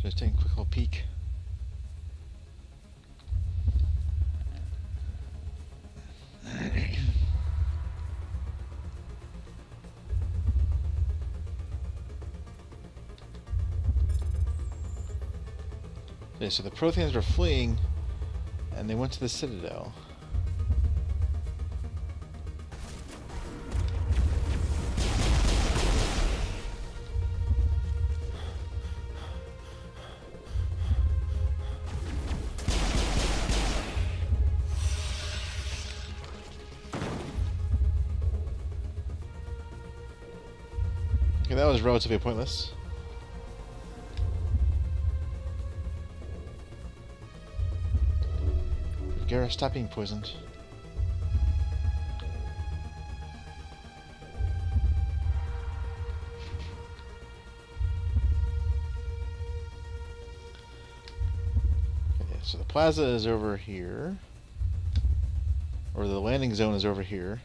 Just taking a quick little peek. Okay, so the Protheans were fleeing, and they went to the Citadel. Okay, that was relatively pointless. Garrett, stop being poisoned. Okay, so the plaza is over here. Or the landing zone is over here.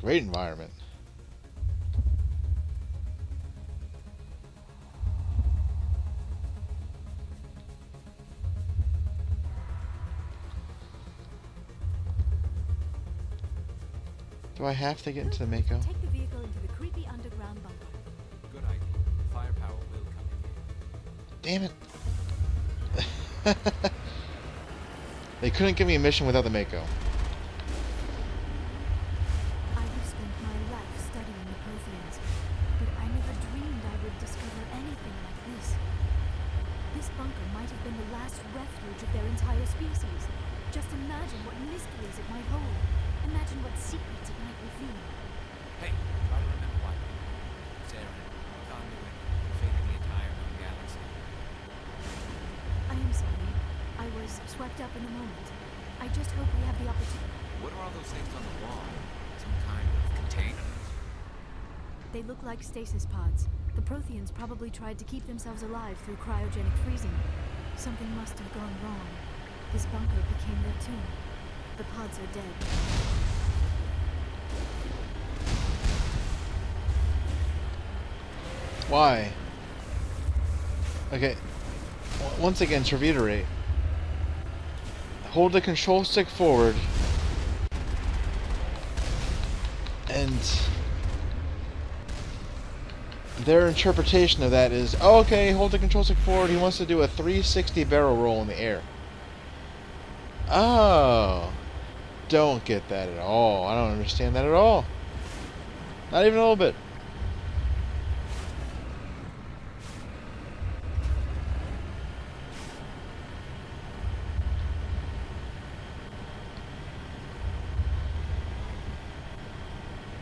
Great environment. Do I have to get into the Mako? Take the vehicle into the creepy underground bunker. Good idea. Firepower will come in handy. Damn it. They couldn't give me a mission without the Mako. I have spent my life studying the Protheans, but I never dreamed I would discover anything like this. This bunker might have been the last refuge of their entire species. Just imagine what mysteries it might hold. Imagine what secrets it might reveal. Hey, try to remember why. Sarah, conduit, fate of the entire known galaxy. I am sorry. I was swept up in the moment. I just hope we have the opportunity. What are all those things on the wall? Some kind of containers? They look like stasis pods. The Protheans probably tried to keep themselves alive through cryogenic freezing. Something must have gone wrong. This bunker became their tomb. The pods are dead. Why? Okay. Once again, to reiterate. Hold the control stick forward. And their interpretation of that is, oh, okay, hold the control stick forward. He wants to do a 360 barrel roll in the air. Oh. Don't get that at all. I don't understand that at all. Not even a little bit.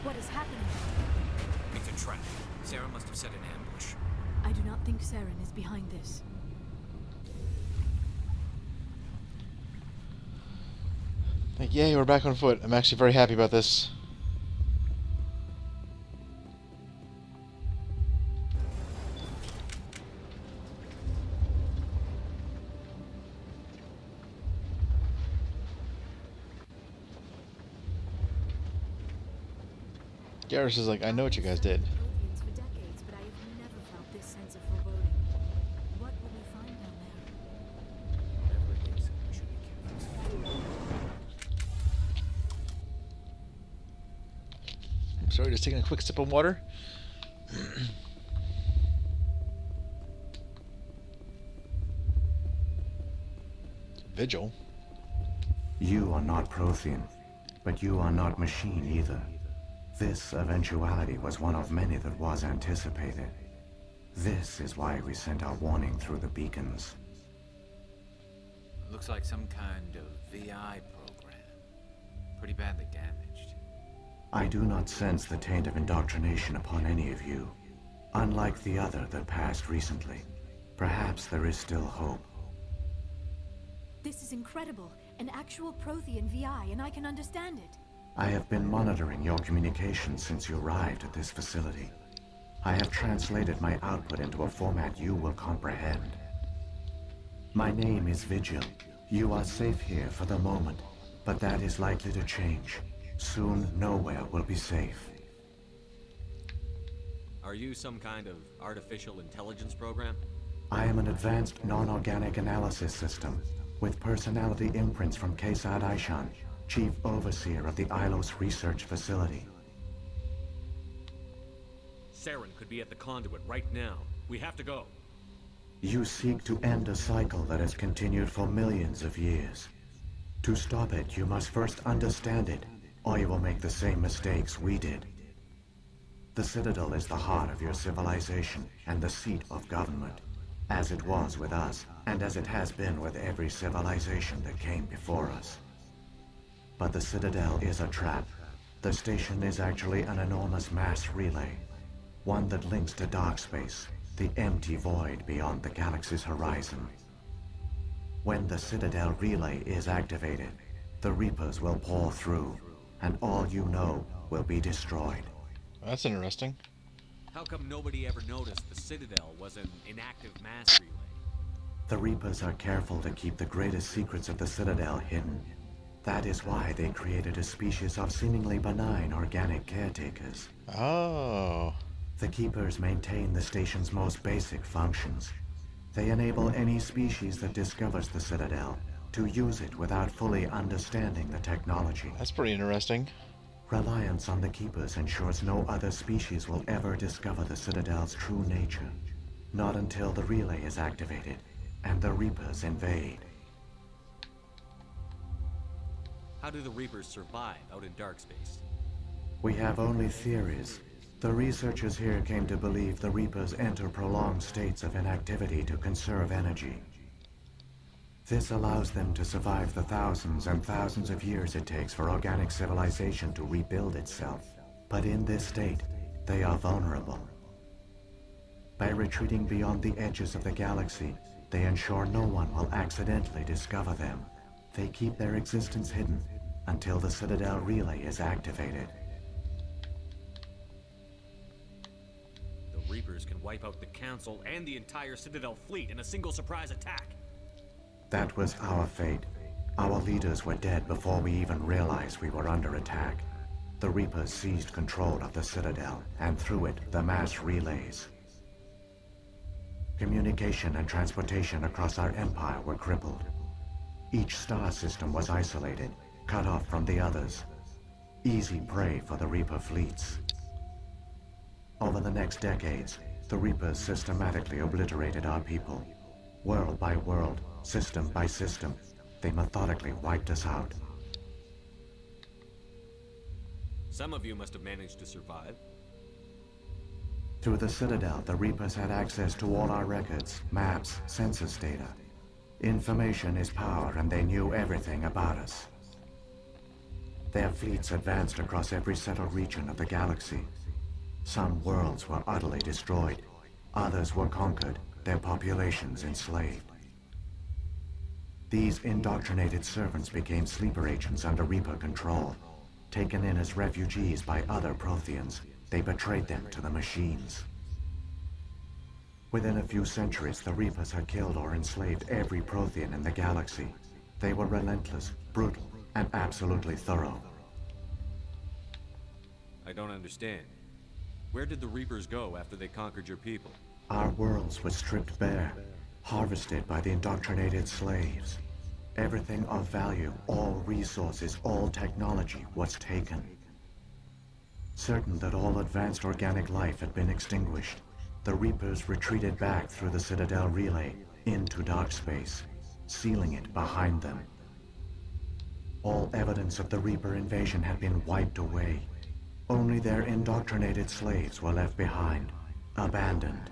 What is happening? It's a trap. Sarah must have set an ambush. I do not think Saren is behind this. Like, yay, we're back on foot. I'm actually very happy about this. Garrus is like, I know what you guys did. Protheans for decades, but I have never felt this sense of foreboding. What will we find down there? Whatever it is, we should be careful. I'm sorry, just taking a quick sip of water. Vigil? You are not Prothean, but you are not machine either. This eventuality was one of many that was anticipated. This is why we sent our warning through the beacons. Looks like some kind of VI program. Pretty badly damaged. I do not sense the taint of indoctrination upon any of you. Unlike the other that passed recently. Perhaps there is still hope. This is incredible. An actual Prothean VI, and I can understand it. I have been monitoring your communications since you arrived at this facility. I have translated my output into a format you will comprehend. My name is Vigil. You are safe here for the moment, but that is likely to change. Soon, nowhere will be safe. Are you some kind of artificial intelligence program? I am an advanced non-organic analysis system with personality imprints from Kesad Aishan, Chief Overseer of the Ilos Research Facility. Saren could be at the conduit right now. We have to go. You seek to end a cycle that has continued for millions of years. To stop it, you must first understand it, or you will make the same mistakes we did. The Citadel is the heart of your civilization and the seat of government, as it was with us, and as it has been with every civilization that came before us. But the Citadel is a trap. The station is actually an enormous mass relay, one that links to dark space, the empty void beyond the galaxy's horizon. When the Citadel relay is activated, the Reapers will pour through, and all you know will be destroyed. That's interesting. How come nobody ever noticed the Citadel was an inactive mass relay? The Reapers are careful to keep the greatest secrets of the Citadel hidden. That is why they created a species of seemingly benign organic caretakers. Oh. The Keepers maintain the station's most basic functions. They enable any species that discovers the Citadel to use it without fully understanding the technology. That's pretty interesting. Reliance on the Keepers ensures no other species will ever discover the Citadel's true nature. Not until the relay is activated and the Reapers invade. How do the Reapers survive out in dark space? We have only theories. The researchers here came to believe the Reapers enter prolonged states of inactivity to conserve energy. This allows them to survive the thousands and thousands of years it takes for organic civilization to rebuild itself. But in this state, they are vulnerable. By retreating beyond the edges of the galaxy, they ensure no one will accidentally discover them. They keep their existence hidden until the Citadel relay is activated. The Reapers can wipe out the Council and the entire Citadel fleet in a single surprise attack. That was our fate. Our leaders were dead before we even realized we were under attack. The Reapers seized control of the Citadel, and through it, the mass relays. Communication and transportation across our empire were crippled. Each star system was isolated, cut off from the others. Easy prey for the Reaper fleets. Over the next decades, the Reapers systematically obliterated our people. World by world, system by system, they methodically wiped us out. Some of you must have managed to survive. Through the Citadel, the Reapers had access to all our records, maps, census data. Information is power, and they knew everything about us. Their fleets advanced across every settled region of the galaxy. Some worlds were utterly destroyed. Others were conquered, their populations enslaved. These indoctrinated servants became sleeper agents under Reaper control. Taken in as refugees by other Protheans, they betrayed them to the machines. Within a few centuries, the Reapers had killed or enslaved every Prothean in the galaxy. They were relentless, brutal, and absolutely thorough. I don't understand. Where did the Reapers go after they conquered your people? Our worlds were stripped bare, harvested by the indoctrinated slaves. Everything of value, all resources, all technology was taken. Certain that all advanced organic life had been extinguished, the Reapers retreated back through the Citadel relay into dark space, sealing it behind them. All evidence of the Reaper invasion had been wiped away. Only their indoctrinated slaves were left behind, abandoned.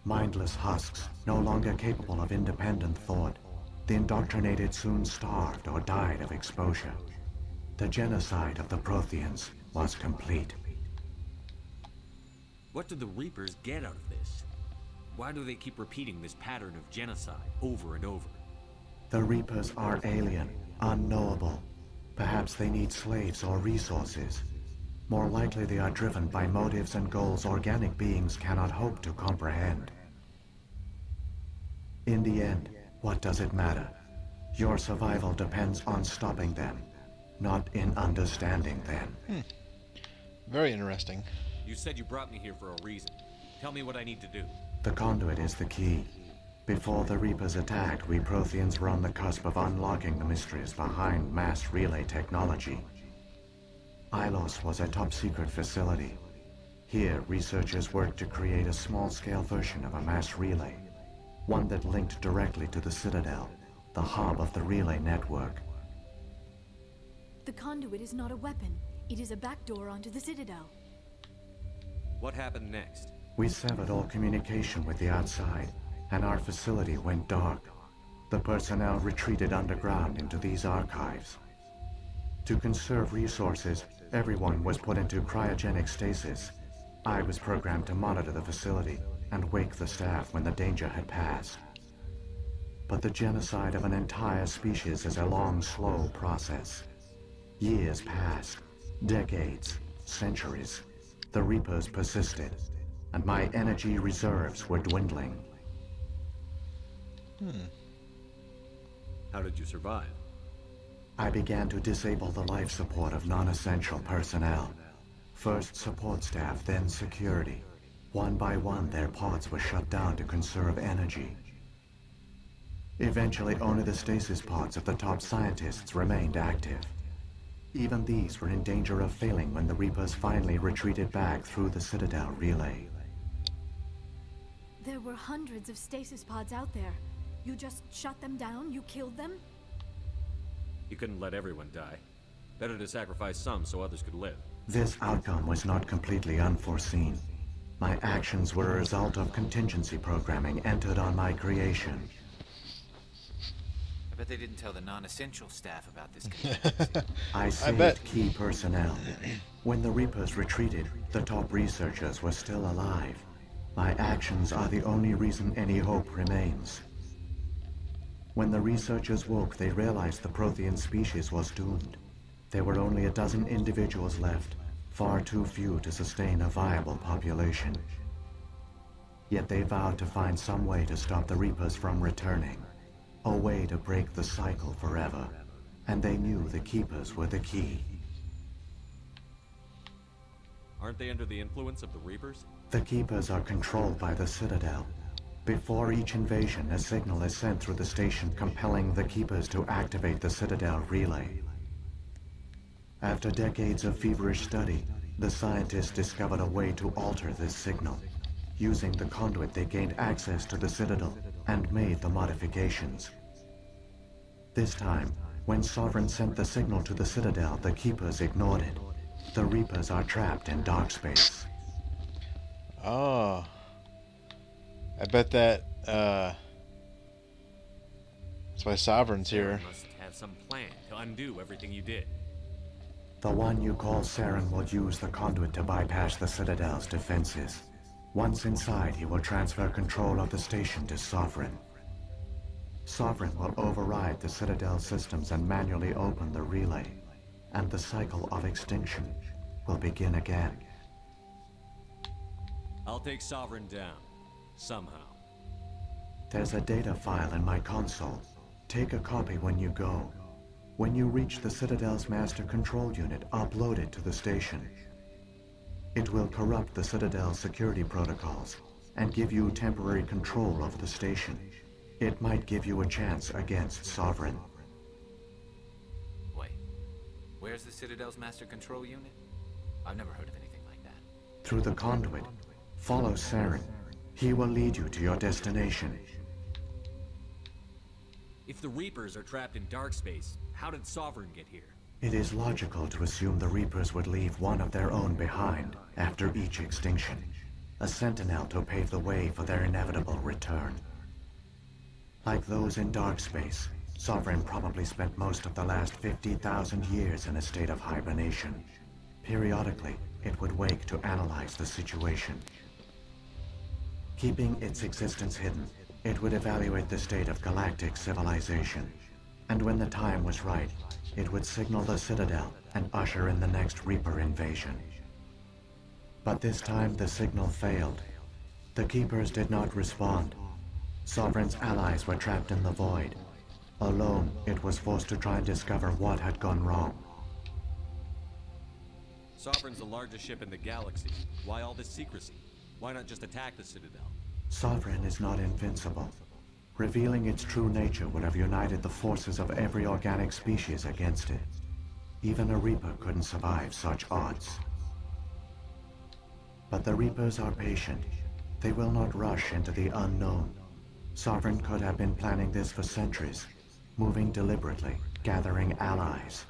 Mindless husks, no longer capable of independent thought, the indoctrinated soon starved or died of exposure. The genocide of the Protheans was complete. What do the Reapers get out of this? Why do they keep repeating this pattern of genocide over and over? The Reapers are alien, unknowable. Perhaps they need slaves or resources. More likely they are driven by motives and goals organic beings cannot hope to comprehend. In the end, what does it matter? Your survival depends on stopping them, not in understanding them. Very interesting. You said you brought me here for a reason. Tell me what I need to do. The conduit is the key. Before the Reapers attacked, we Protheans were on the cusp of unlocking the mysteries behind mass relay technology. Ilos was a top-secret facility. Here, researchers worked to create a small-scale version of a mass relay, one that linked directly to the Citadel, the hub of the relay network. The conduit is not a weapon. It is a backdoor onto the Citadel. What happened next? We severed all communication with the outside, and our facility went dark. The personnel retreated underground into these archives. To conserve resources, everyone was put into cryogenic stasis. I was programmed to monitor the facility and wake the staff when the danger had passed. But the genocide of an entire species is a long, slow process. Years passed, decades, centuries. The Reapers persisted, and my energy reserves were dwindling. How did you survive? I began to disable the life support of non-essential personnel. First support staff, then security. One by one, their pods were shut down to conserve energy. Eventually, only the stasis pods of the top scientists remained active. Even these were in danger of failing when the Reapers finally retreated back through the Citadel relay. There were hundreds of stasis pods out there. You just shut them down? You killed them? You couldn't let everyone die. Better to sacrifice some so others could live. This outcome was not completely unforeseen. My actions were a result of contingency programming entered on my creation. I bet they didn't tell the non-essential staff about this contingency. I saved bet. key personnel. When the Reapers retreated, the top researchers were still alive. My actions are the only reason any hope remains. When the researchers woke, they realized the Prothean species was doomed. There were only a dozen individuals left, far too few to sustain a viable population. Yet they vowed to find some way to stop the Reapers from returning, a way to break the cycle forever, and they knew the Keepers were the key. Aren't they under the influence of the Reapers? The Keepers are controlled by the Citadel. Before each invasion, a signal is sent through the station compelling the Keepers to activate the Citadel relay. After decades of feverish study, the scientists discovered a way to alter this signal. Using the conduit, they gained access to the Citadel and made the modifications. This time, when Sovereign sent the signal to the Citadel, the Keepers ignored it. The Reapers are trapped in dark space. Oh. I bet that, that's why Sovereign's here. Saren must have some plan to undo everything you did. The one you call Saren will use the conduit to bypass the Citadel's defenses. Once inside, he will transfer control of the station to Sovereign. Sovereign will override the Citadel systems and manually open the relay, and the cycle of extinction will begin again. I'll take Sovereign down. Somehow. There's a data file in my console. Take a copy when you go. When you reach the Citadel's master control unit, upload it to the station. It will corrupt the Citadel's security protocols and give you temporary control over the station. It might give you a chance against Sovereign. Wait, where's the Citadel's master control unit? I've never heard of anything like that. Through the conduit, follow Saren. He will lead you to your destination. If the Reapers are trapped in dark space, how did Sovereign get here? It is logical to assume the Reapers would leave one of their own behind after each extinction. A sentinel to pave the way for their inevitable return. Like those in dark space, Sovereign probably spent most of the last 50,000 years in a state of hibernation. Periodically, it would wake to analyze the situation. Keeping its existence hidden, it would evaluate the state of galactic civilization. And when the time was right, it would signal the Citadel and usher in the next Reaper invasion. But this time the signal failed. The Keepers did not respond. Sovereign's allies were trapped in the void. Alone, it was forced to try and discover what had gone wrong. Sovereign's the largest ship in the galaxy. Why all this secrecy? Why not just attack the Citadel? Sovereign is not invincible. Revealing its true nature would have united the forces of every organic species against it. Even a Reaper couldn't survive such odds. But the Reapers are patient. They will not rush into the unknown. Sovereign could have been planning this for centuries, moving deliberately, gathering allies.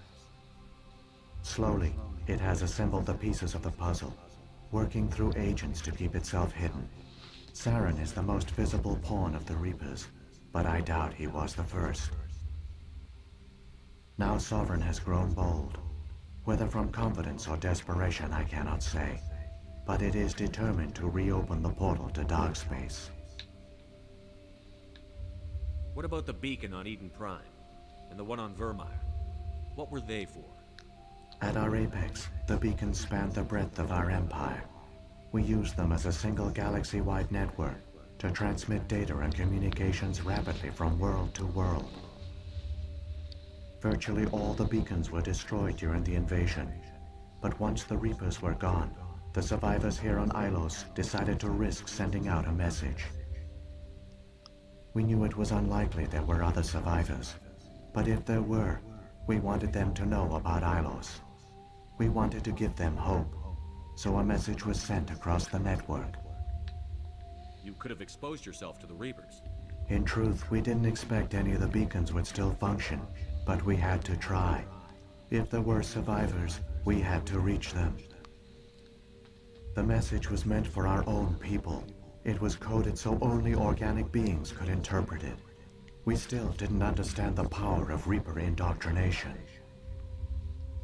Slowly, it has assembled the pieces of the puzzle, working through agents to keep itself hidden. Saren is the most visible pawn of the Reapers, but I doubt he was the first. Now Sovereign has grown bold. Whether from confidence or desperation, I cannot say. But it is determined to reopen the portal to dark space. What about the beacon on Eden Prime? And the one on Vermeer? What were they for? At our apex, the beacons spanned the breadth of our empire. We used them as a single galaxy-wide network to transmit data and communications rapidly from world to world. Virtually all the beacons were destroyed during the invasion, but once the Reapers were gone, the survivors here on Ilos decided to risk sending out a message. We knew it was unlikely there were other survivors, but if there were, we wanted them to know about Ilos. We wanted to give them hope, so a message was sent across the network. You could have exposed yourself to the Reapers. In truth, we didn't expect any of the beacons would still function, but we had to try. If there were survivors, we had to reach them. The message was meant for our own people. It was coded so only organic beings could interpret it. We still didn't understand the power of Reaper indoctrination.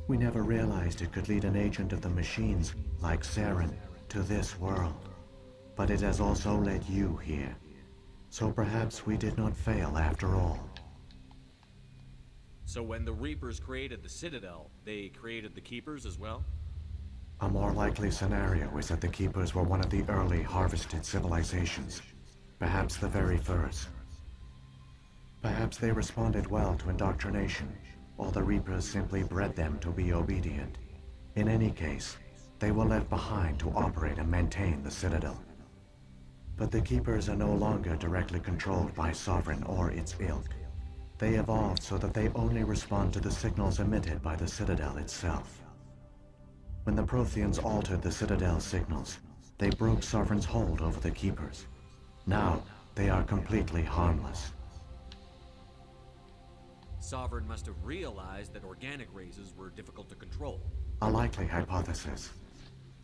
We never realized it could lead an agent of the machines, like Saren, to this world. But it has also led you here. So perhaps we did not fail after all. So when the Reapers created the Citadel, they created the Keepers as well? A more likely scenario is that the Keepers were one of the early harvested civilizations, perhaps the very first. Perhaps they responded well to indoctrination, or the Reapers simply bred them to be obedient. In any case, they were left behind to operate and maintain the Citadel. But the Keepers are no longer directly controlled by Sovereign or its ilk. They evolved so that they only respond to the signals emitted by the Citadel itself. When the Protheans altered the Citadel's signals, they broke Sovereign's hold over the Keepers. Now, they are completely harmless. Sovereign must have realized that organic races were difficult to control. A likely hypothesis.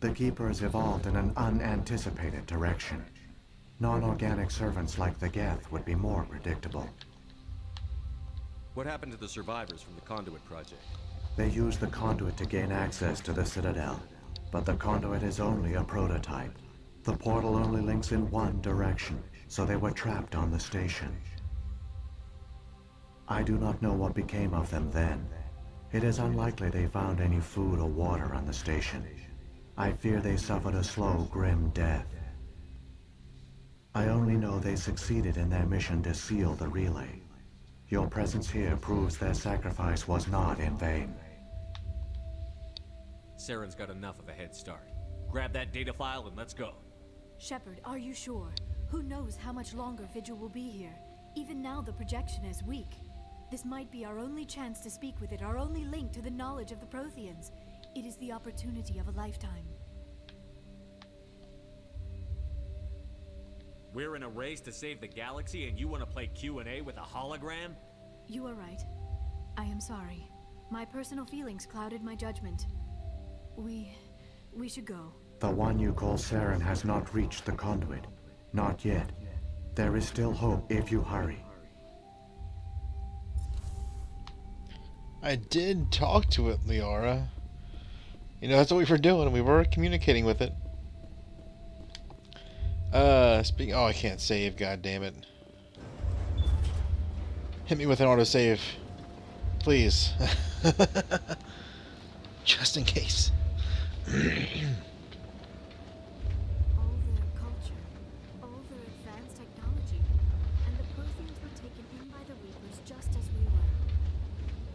The Keepers evolved in an unanticipated direction. Non-organic servants like the Geth would be more predictable. What happened to the survivors from the Conduit Project? They used the conduit to gain access to the Citadel, but the conduit is only a prototype. The portal only links in one direction, so they were trapped on the station. I do not know what became of them then. It is unlikely they found any food or water on the station. I fear they suffered a slow, grim death. I only know they succeeded in their mission to seal the relay. Your presence here proves their sacrifice was not in vain. Saren's got enough of a head start. Grab that data file and let's go. Shepard, are you sure? Who knows how much longer Vigil will be here? Even now the projection is weak. This might be our only chance to speak with it, our only link to the knowledge of the Protheans. It is the opportunity of a lifetime. We're in a race to save the galaxy and you want to play Q&A with a hologram? You are right. I am sorry. My personal feelings clouded my judgment. We should go. The one you call Saren has not reached the conduit. Not yet. There is still hope if you hurry. I did talk to it, Liara. You know, that's what we were doing. We were communicating with it. Oh, I can't save. God damn it! Hit me with an autosave, please. Just in case. All their culture, all their advanced technology, and the Protheans were taken in by the Reapers just as we were.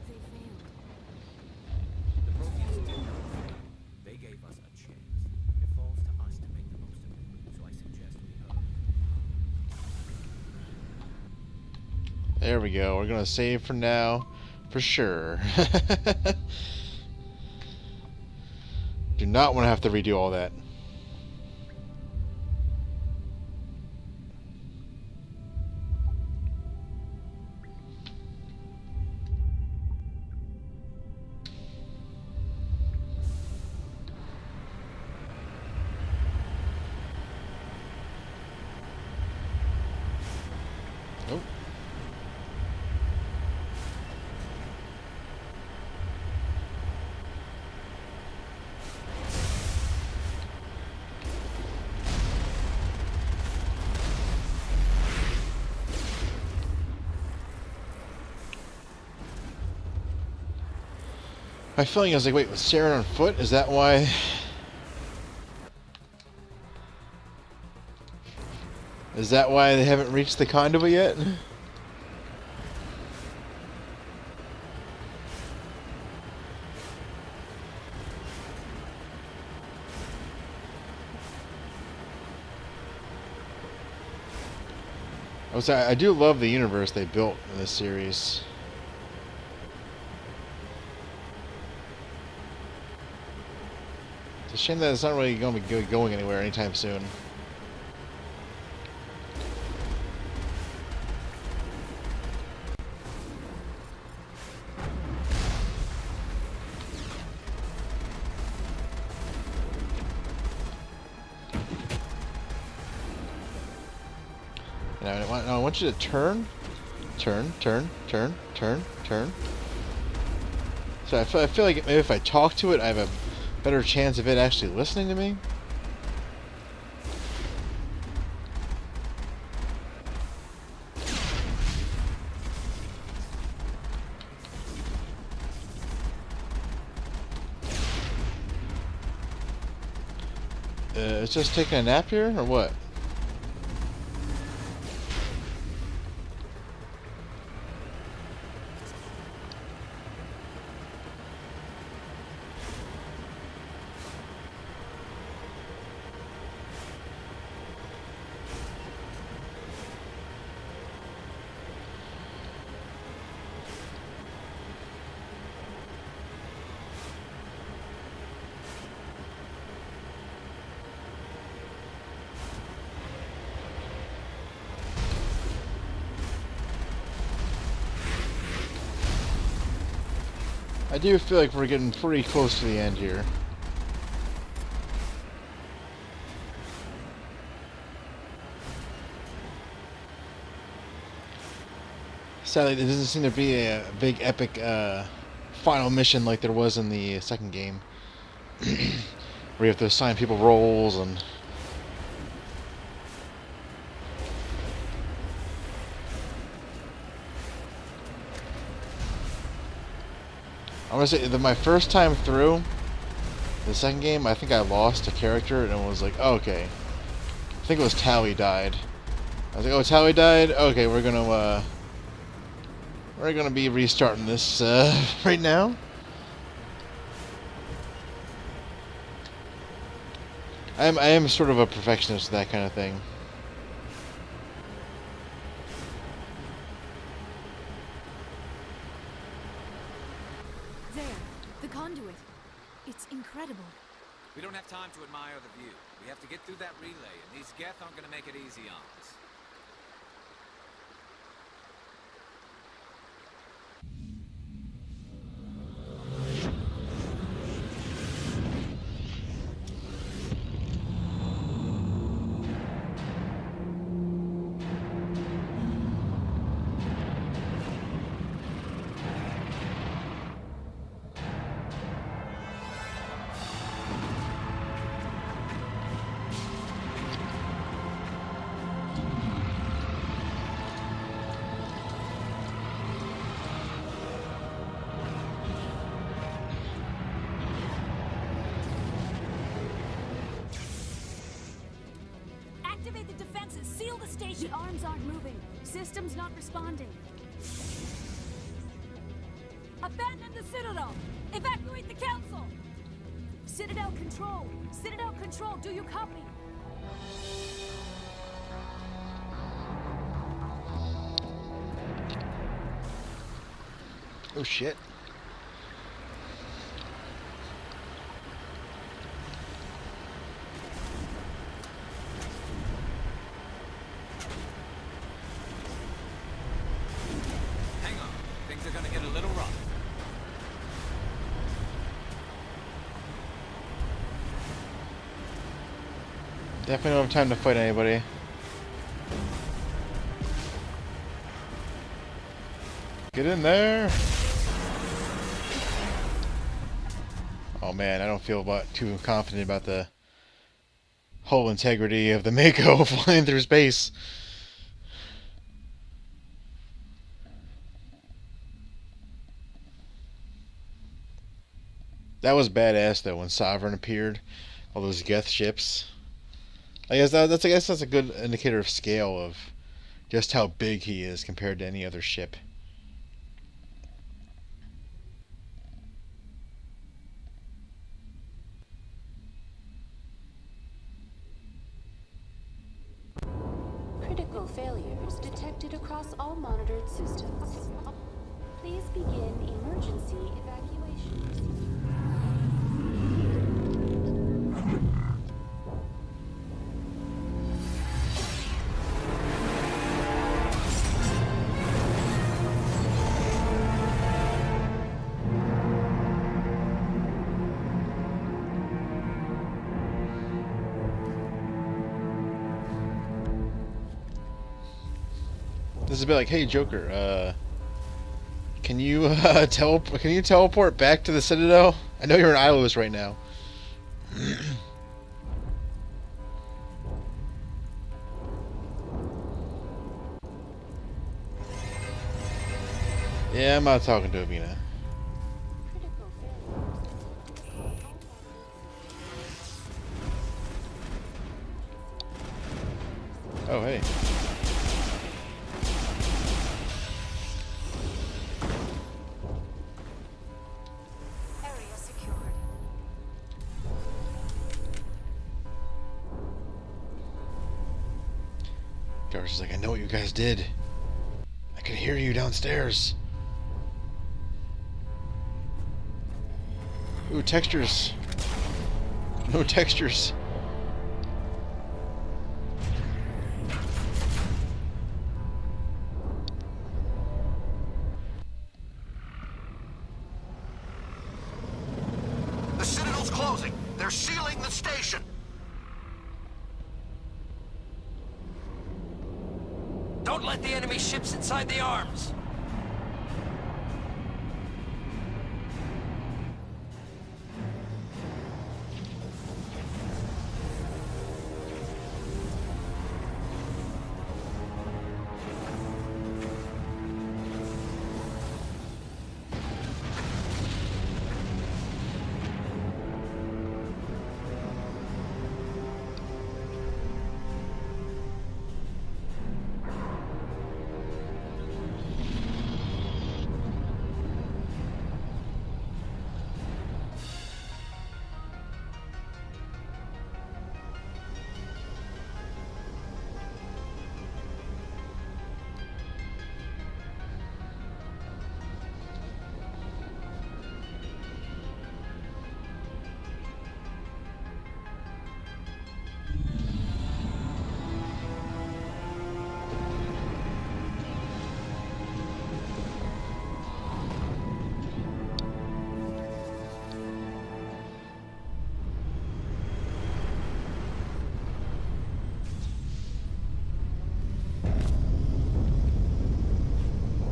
They failed. The Protheans did not fail. They gave There we go. We're gonna save for now, for sure. Do not want to have to redo all that. Oh. My feeling is like, wait, was Saren on foot? Is that why? Is that why they haven't reached the conduit yet? I do love the universe they built in this series. It's a shame that it's not really going to be going anywhere anytime soon. Now I want you to turn. So I feel like maybe if I talk to it, I have a better chance of it actually listening to me. It's just taking a nap here, or what? I do feel like we're getting pretty close to the end here. Sadly, there doesn't seem to be a big epic final mission like there was in the second game. Where you have to assign people roles and... I'm gonna say that my first time through the second game, I think I lost a character and it was like, oh, okay. I think it was Tally died. I was like, oh, Tally died? Okay, we're gonna be restarting this right now. I am sort of a perfectionist of that kind of thing. There, the conduit. It's incredible. We don't have time to admire the view. We have to get through that relay, and these Geth aren't gonna make it easy on us. Activate the defenses. Seal the station. The arms aren't moving. System's not responding. Abandon the Citadel. Evacuate the Council. Citadel Control. Citadel Control. Do you copy? Oh shit. Hang on. Things are gonna get a little rough. Definitely don't have time to fight anybody. Get in there! Oh man, I don't feel too confident about the whole integrity of the Mako flying through space. That was badass though when Sovereign appeared. All those Geth ships. I guess that's a good indicator of scale of just how big he is compared to any other ship. Critical failures detected across all monitored systems. Please begin emergency evacuations. This is a bit like, hey Joker, can you can you teleport back to the Citadel? I know you're in Ilos right now. Yeah, I'm not talking to Abina. Critical failures. Oh hey. Area secured. Gar's like, I know what you guys did. I can hear you downstairs. Ooh, textures. No textures. The Citadel's closing. They're sealing the station. Don't let the enemy ships inside the arms.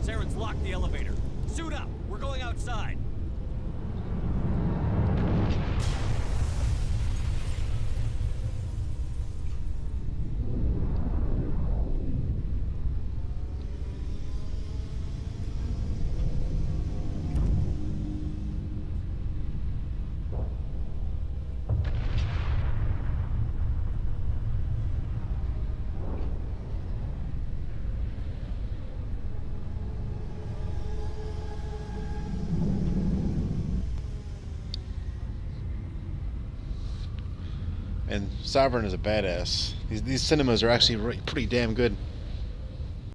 Saren's locked the elevator. Suit up. We're going outside. And Sovereign is a badass. These cinemas are actually pretty damn good.